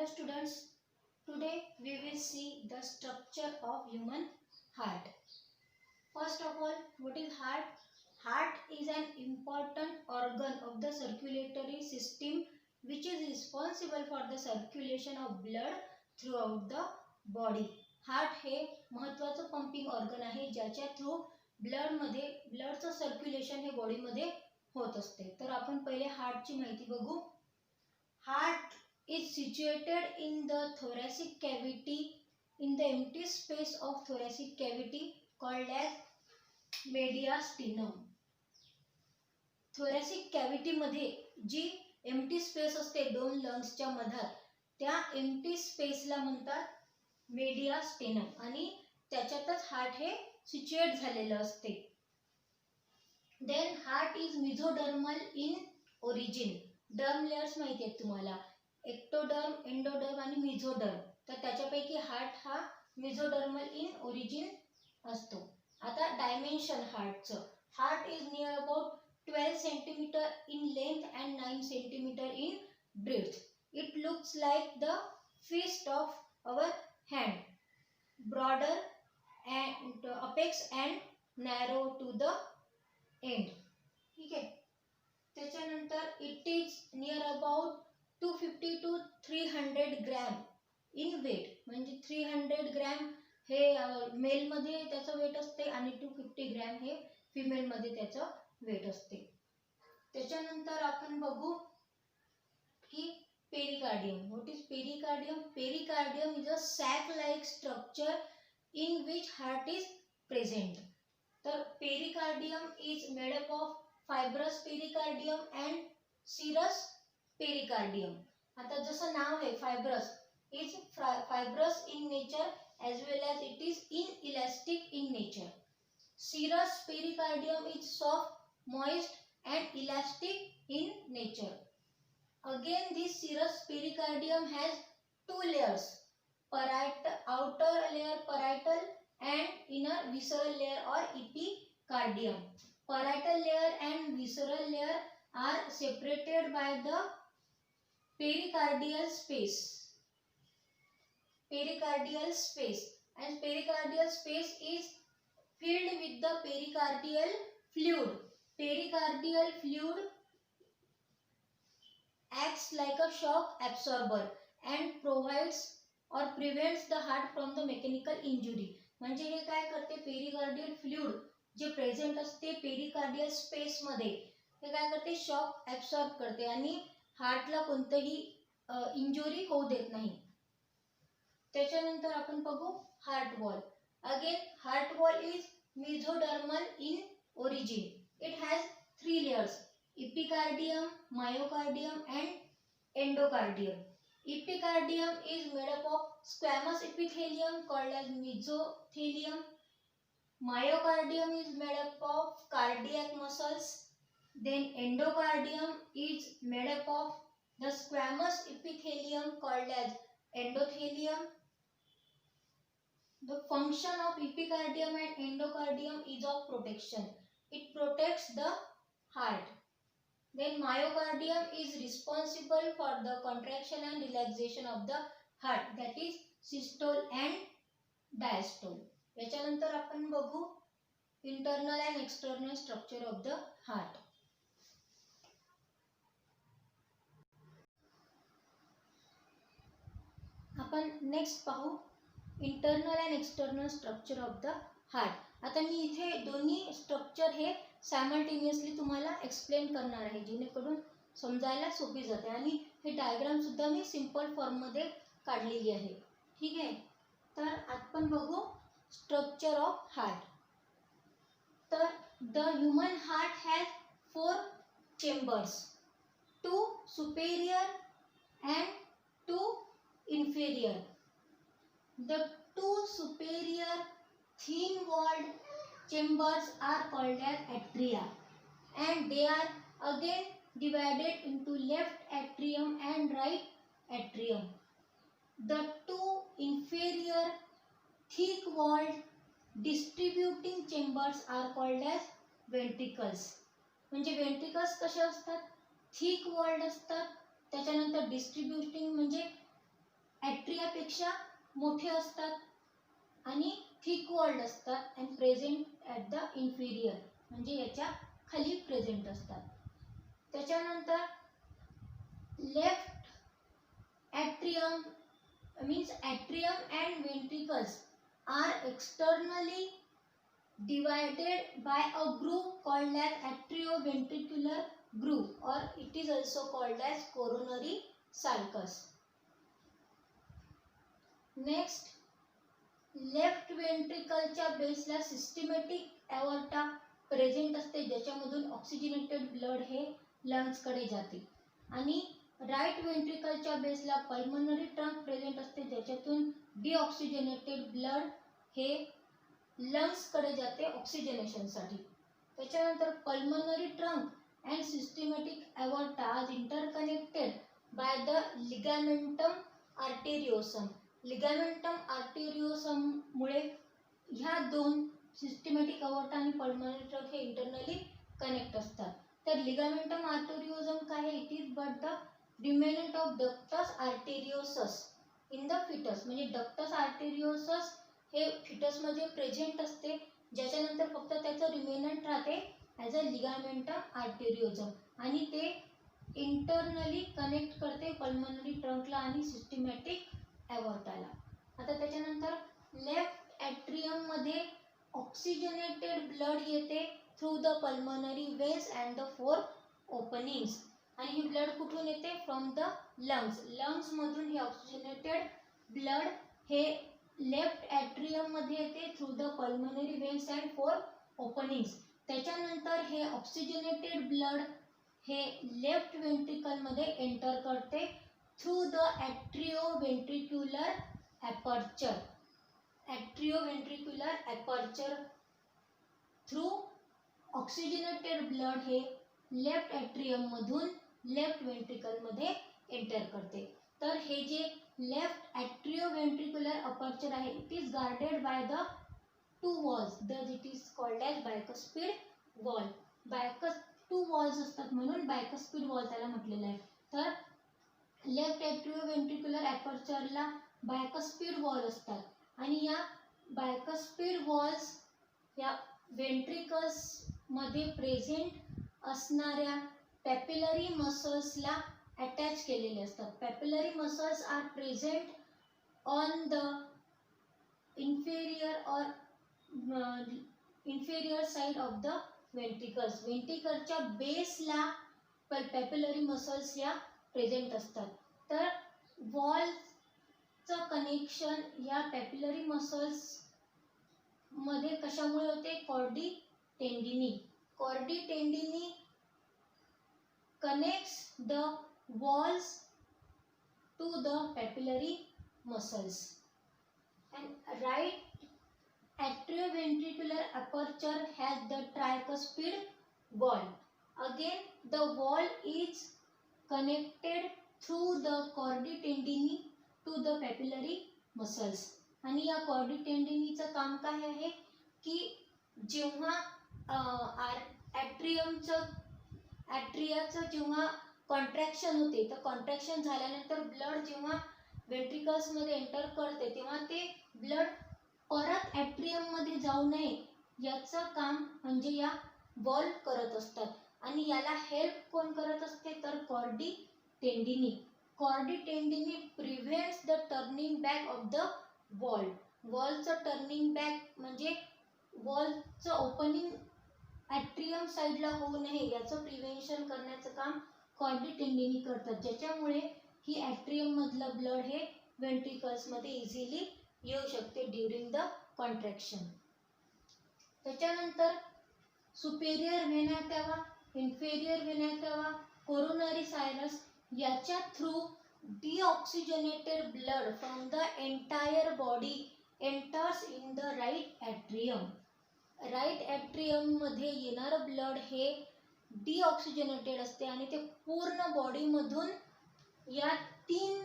Hello students, today we will see the structure of human heart. First of all, what is heart? Heart is an important organ of the circulatory system which is responsible for the circulation of blood throughout the body. Heart हे महत्त्वाचं pumping organ आहे ज्याच्या through ब्लडचं circulation हे बॉडीमध्ये होत असते. तर आपण पहिले हार्टची माहिती बघू. Heart is situated in the thoracic cavity, in the empty space of thoracic cavity called as mediastinum. thoracic cavity मध्ये जी empty space असते दोन लंग्सच्या मधात, त्या empty space ला म्हणतात mediastinum आणि त्याच्यातच हार्ट हे सिच्युएट झालेलं असते. Then heart is mesodermal in origin. डर्म layers माहिती आहेत तुम्हाला, एक्टोडर्म, एंडोडर्म आणि मेसोडर्म. तर त्याच्यापैकी हार्ट हा मेसोडर्मल इन ओरिजिन असतो. आता डायमेन्शन हार्टचं. Heart is near about 12 centimetre in length and 9 centimetre in breadth. It looks like the fist of our hand, broader and apex and narrow to the end. ठीक आहे. त्याच्यानंतर it is near about 250 to 300 gram in weight. म्हणजे 300 gram हे mail मध्ये त्याचं weight असते आणि 250 gram हे फिमेल मध्ये त्याचं वेट असते. त्याच्यानंतर आपण बघू की pericardium. What is pericardium? Pericardium is a sac like structure in which heart is present. तर pericardium is made up of fibrous pericardium and serous pericardium. आता जसं नाव आहे fibrous, is fibrous in nature as well as it is inelastic in nature. Serous pericardium is soft, moist and elastic in nature. Again this serous pericardium has two layers, outer layer parietal and inner visceral layer or epicardium. Parietal layer and visceral layer are separated by the pericardial space. Pericardial space, and pericardial space is filled with the pericardial fluid. Pericardial fluid acts like a shock absorber and provides or prevents the heart from the mechanical injury. म्हणजे हे काय करते, pericardial fluid जे present असते pericardial space मध्ये, हे काय करते, शॉक ऍब्सॉर्ब करते आणि हार्टला कोणतेही इंजुरी होऊ देत नाही. त्याच्यानंतर आपण बघू heart wall. Again heart wall is mesodermal in origin. It has 3 layers, epicardium, myocardium and endocardium. Epicardium is made up of squamous epithelium called as mesothelium. Myocardium is made up of cardiac muscles. Then endocardium is made up of the squamous epithelium called as endothelium. The function of epicardium and endocardium is of protection. It protects the heart. Then myocardium is responsible for the contraction and relaxation of the heart, that is systole and diastole. याच्यानंतर आपण बघू internal and external structure of the heart. आपण next पाहू internal and external structure of the heart. आता मी इथे दोन्ही structure हे simultaneously तुम्हाला एक्सप्लेन करणार आहे जेणेकरून समजायला सोपी जाते आणि हे डायग्राम सुद्धा मी सिंपल फॉर्म मध्ये काढलेली आहे. ठीक आहे. तर आपण बघू स्ट्रक्चर ऑफ हार्ट. तर the human heart has 4 chambers, 2 superior and 2 inferior. The 2 superior thin walled chambers are called as atria and they are again divided into left atrium and right atrium. The 2 inferior thick walled distributing chambers are called as ventricles. म्हणजे ventricles कसे असतात, thick walled असतात. त्याच्यानंतर डिस्ट्रीब्युटिंग म्हणजे ॲट्रियापेक्षा मोठे असतात आणि thick walled असतात and present at the inferior म्हणजे याच्या खाली प्रेझेंट असतात. त्याच्यानंतर left atrium means atrium and ventricles are externally divided by a groove called as atrioventricular groove or it is also called as coronary sulcus. Next, left वेंट्रिकलच्या बेसला systematic aorta present असते ज्याच्यामधून oxygenated blood हे लंग्सकडे जाते आणि right वेंट्रिकलच्या बेसला पल्मोनरी ट्रंक प्रेझेंट असते ज्याच्यातून डिऑक्सिजनेटेड ब्लड हे लंग्सकडे जाते ऑक्सिजनेशनसाठी. त्याच्यानंतर pulmonary trunk and systematic aorta are interconnected by the ligamentum arteriosum. Ligamentum arteriosum मुळे ह्या दोन सिस्टमॅटिक एओर्टा आणि पल्मोनरी ट्रंक हे इंटरनली कनेक्ट असतात. तर लिगामेंटम आर्टेरियोसम काय आहे? It is but the remnant of ductus arteriosus in the fetus. म्हणजे डक्टस आर्टेरियोसस हे फिटसमध्ये प्रेझेंट असते ज्याच्यानंतर फक्त त्याचं रिमेनंट राहते ॲज अ लिगामेंटम आर्टेरियोसम आणि ते इंटरनली कनेक्ट करते पल्मोनरी ट्रंकला आणि सिस्टमॅटिक एओर्टाला. आता त्याच्यानंतर लेफ्ट ॲट्रियममध्ये ऑक्सिजनेटेड ब्लड येते through the pulmonary veins and the 4 openings आणि ही ब्लड कुठून येते? फ्रॉम द लंग्समधून हे ऑक्सिजनेटेड ब्लड हे लेफ्ट ॲट्रियम मध्ये येते through the pulmonary veins and 4 openings. त्याच्यानंतर हे ऑक्सिजनेटेड ब्लड हे लेफ्ट वेंट्रिकल मध्ये एंटर करते through the atrioventricular aperture. Atrioventricular aperture through oxygenated blood हे लेफ्ट ॲट्रियम मधून लेफ्ट वेंट्रिकल मध्ये एंटर करते. तर हे जे लेफ्ट ॲट्रिओव्हेंट्रिक्युलर अपर्चर आहे it is guarded by the 2 valves thus it is called as bicuspid valve. 2 valves असतात म्हणून बायकस्पिड वॉल त्याला म्हटलेलं आहे. तर लेफ्ट ॲट्रिओव्हेंट्रिक्युलर ॲपर्चरला बायकस्पिड वॉल असतात आणि या बायकस्पिड वॉल्स या वेंट्रिकल्स मध्ये प्रेझेंट असणाऱ्या पॅपिलरी मसल्सला अटॅच केलेले असतात. Papillary muscles are present on the inferior side of the ventricles. वेंट्रिकलच्या बेसला पॅपिलरी मसल्स या प्रेझेंट असतात. तर वॉलचं कनेक्शन या पॅपिलरी मसल्स मध्ये कशामुळे होते? कॉर्डी tendineae. Chordae टेंडिनी connects the walls to the papillary muscles and right atrioventricular aperture has the tricuspid wall. Again the wall is connected through the chordae tendineae to the papillary muscles. आणि या कॉर्डी टेंडिनीचं काम काय आहे की जेव्हा ॲट्रियाचं जेव्हा कॉन्ट्रॅक्शन होते तर कॉन्ट्रॅक्शन झाल्यानंतर ब्लड जेव्हा वेंट्रिकल्समध्ये एंटर करते तेव्हा ते ब्लड परत ॲट्रियममध्ये जाऊ नये याचं काम म्हणजे या वॉल करत असतात आणि याला हेल्प कोण करत असते तर chordae tendineae. Chordae tendineae prevents the turning back of the valve. वॉलचं टर्निंग बॅक म्हणजे वॉलचं ओपनिंग ॲट्रियम साईडला होऊ नये याचं प्रिव्हेन्शन करण्याचं काम कॉर्डी टेंडिनी करतात ज्याच्यामुळे ही ॲट्रियम मधलं ब्लड हे वेंट्रिकल्समध्ये इझिली येऊ शकते ड्युरिंग द कॉन्ट्रॅक्शन. त्याच्यानंतर सुपेरियर व्हेना कावा, इन्फेरियर व्हेना कावा, कोरोनरी सायनस याच्या through deoxygenated blood from the entire body enters in the right atrium. Right atrium मध्ये येणारं ब्लड हे डिऑक्सिजनेटेड असते आणि ते पूर्ण बॉडीमधून या 3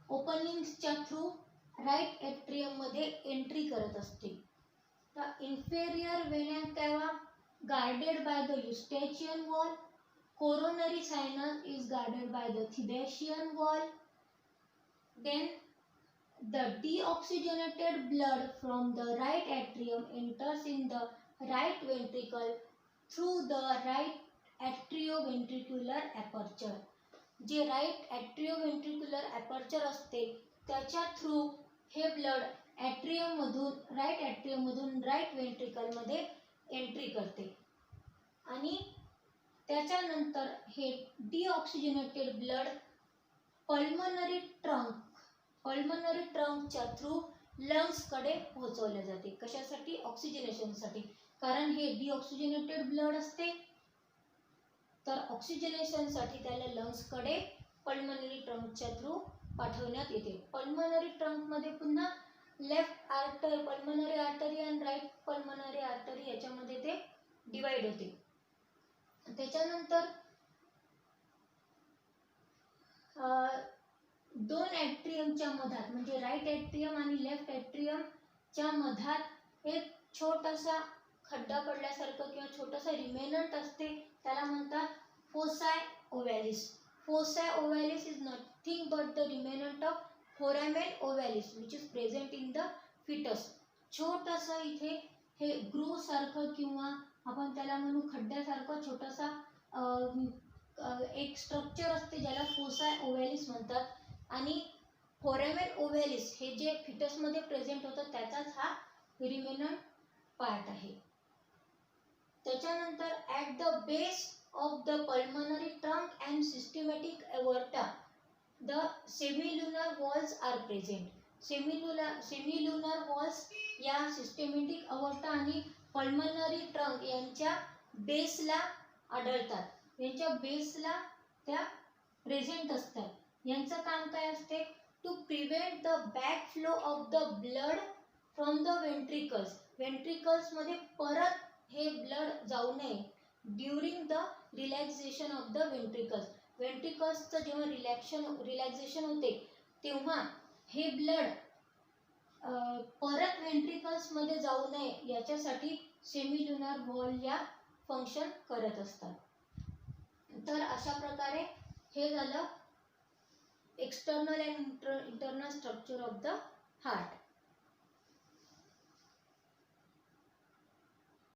ओपनिंग्सच्या थ्रू राईट ॲट्रियम मध्ये एंट्री करत असते. तर इन्फेरियर व्हेना कावा guarded by the eustachian wall, coronary sinus is guarded by the Thebesian wall, then the deoxygenated blood from the right atrium enters in the right ventricle through the right atrioventricular aperture. जे right ॲट्रिओव्हेंट्रिक्युलर aperture असते त्याच्या through हे blood right ॲट्रियममधून right व्हेंट्रिकलमध्ये entry करते आणि त्याच्यानंतर हे deoxygenated blood pulmonary ट्रंकच्या through लंग्सकडे पोहोचवले जाते. कशासाठी? ऑक्सिजनेशनसाठी. कारण हे डिऑक्सिजनेटेड ब्लड असते तर ऑक्सिजनेशनसाठी त्याला लंग्सकडे पल्मनरी ट्रंकच्या थ्रू पाठवण्यात येते. पल्मनरी ट्रंकमध्ये पुन्हा लेफ्ट पल्मनरी आर्टरी आणि राईट पल्मनरी आर्टरी याच्यामध्ये ते डिवाइड होते. त्याच्यानंतर दोन ॲट्रियमच्या मधात म्हणजे राईट ॲट्रियम आणि लेफ्ट ॲट्रियमच्या मधात एक छोटासा खड्डा पडल्यासारखं किंवा छोटासा रिमेनंट असते त्याला म्हणतात fossa ovalis. Fossa ovalis is nothing but the remnant of foramen ovalis which is present in the foetus. छोटासा इथे हे ग्रू सारखं किंवा आपण त्याला म्हणू खड्ड्यासारखं छोटासा एक स्ट्रक्चर असते ज्याला फोसाय ओव्हॅलिस म्हणतात आणि फोरामेन ओव्हॅलिस हे जे फिटसमध्ये प्रेझेंट होतं त्याचाच हा रिमेनंट पार्ट आहे. त्याच्यानंतर at the base of the pulmonary trunk and systematic aorta the semilunar valves are present. Semilunar valves या सिस्टमॅटिक एवर्टा आणि पल्मनरी ट्रंक यांच्या बेसला आढळतात. यांच्या बेसला त्या प्रेझेंट असतात. यांचं काम काय असते? To prevent the back flow of the blood from the व्हेंट्रिकल्समध्ये परत हे ब्लड जाऊ नये during the relaxation of the व्हेंट्रिकल्सचं जेव्हा रिलॅक्सेशन होते तेव्हा हे ब्लड परत व्हेंट्रिकल्समध्ये जाऊ नये याच्यासाठी सेमिल्युनर वॉल या फंक्शन करत असतात. तर अशा प्रकारे हे झालं external and internal structure of the heart.